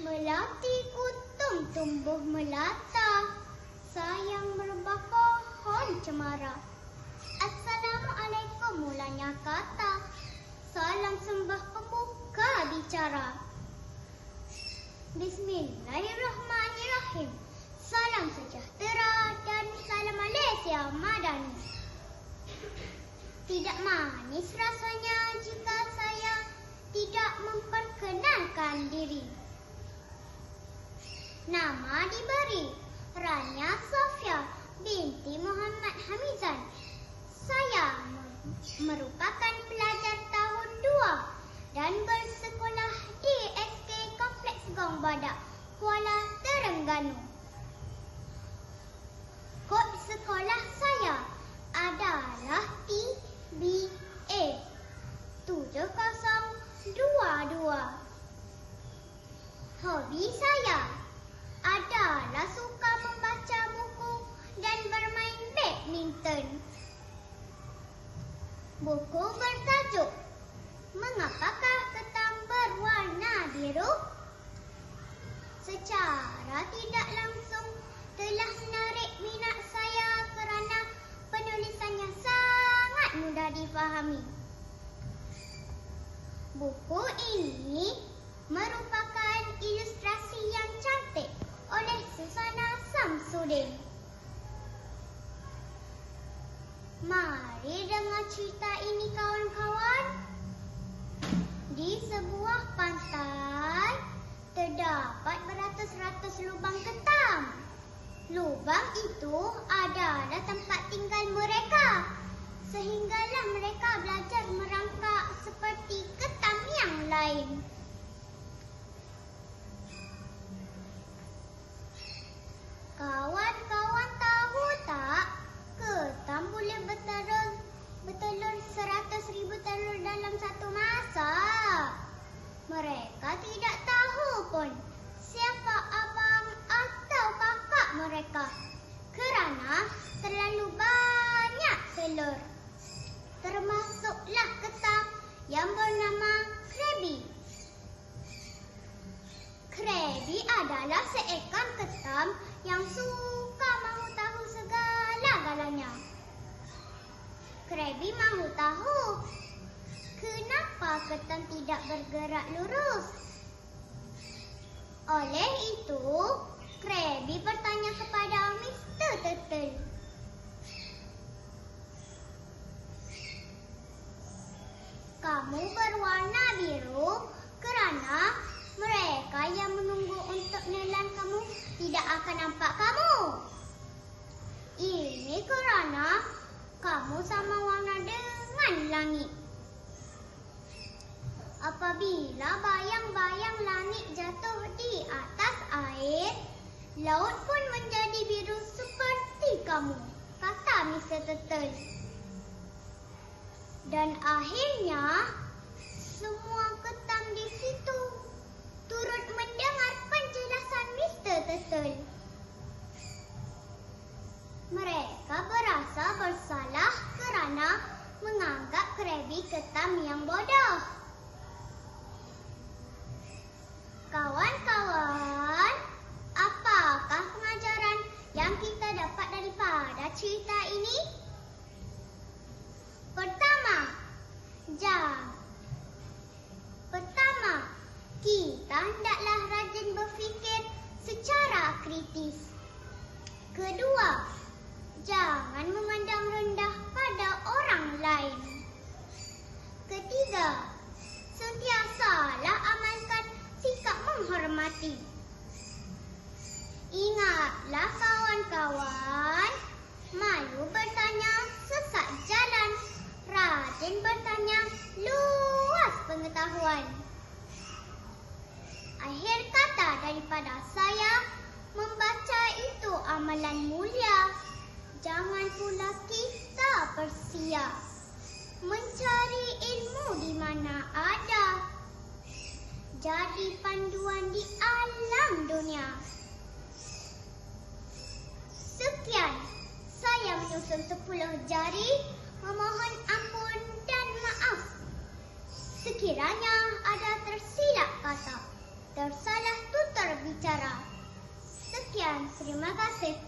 Melati kutung tumbuh melata, sayang merebah pohon cemara. Assalamualaikum mulanya kata, salam sembah pembuka bicara. Bismillahirrahmanirrahim, salam sejahtera dan salam Malaysia Madani. Tidak manis rasanya jika saya tidak memperkenalkan diri. Nama diberi Rania Sofia binti Muhammad Hamizan. Saya merupakan pelajar tahun 2 dan bersekolah di SK Kompleks Gong Badak, Kuala Terengganu. Kod sekolah saya adalah TBA 7022. Hobi saya adalah suka membaca buku dan bermain badminton. Buku bertajuk Mengapakah Ketam Berwarna Biru? Secara tidak langsung telah menarik minat saya kerana penulisannya sangat mudah difahami. Buku ini merupakan ilustrasi yang cantik oleh Susana Samsudin. Mari dengar cerita ini kawan-kawan. Di sebuah pantai terdapat beratus-ratus lubang ketam. Lubang itu adalah tempat tinggal mereka, sehinggalah mereka belajar merangkak seperti ketam yang lain. Kawan-kawan tahu tak, ketam boleh bertelur 100,000 telur dalam satu masa. Mereka tidak tahu pun siapa abang atau kakak mereka kerana terlalu banyak telur. Termasuklah ketam yang bernama Krabi. Krabi adalah seekor ketam yang suka mahu tahu segala-galanya. Krabi mahu tahu kenapa ketam tidak bergerak lurus. Oleh itu, Krabi bertanya kepada Mr. Turtle. Kamu berwarna biru kerana mereka yang menunggu untuk nelan kamu tidak akan nampak kamu. Ini kerana kamu sama warna dengan langit. Apabila bayang-bayang langit jatuh di atas air, laut pun menjadi biru seperti kamu, kata Mr. Turtle. Dan akhirnya, semua ketam di situ turut mendengar penjelasan Mr. Turtle. Mereka berasa bersalah kerana menganggap Krabi ketam yang bodoh. Kawan-kawan, apakah pengajaran yang kita dapat daripada cerita ini? Pertama, kita hendaklah rajin berfikir secara kritis. Kedua, jangan memandang rendah pada orang lain. Ketiga, sentiasalah amalkan sikap menghormati. Ingatlah kawan-kawan, malu bertanya, sesat jalan. Rajin bertanya, luas pengetahuan. Akhir kata daripada saya, membaca itu amalan mulia. Jangan pula kita persia mencari ilmu di mana ada. Jadi panduan di alam dunia. Sekian, saya menyusun 10 jari, memohon ampun dan maaf sekiranya ada tersilap kata, tersalah tutur bicara. Sekian, terima kasih.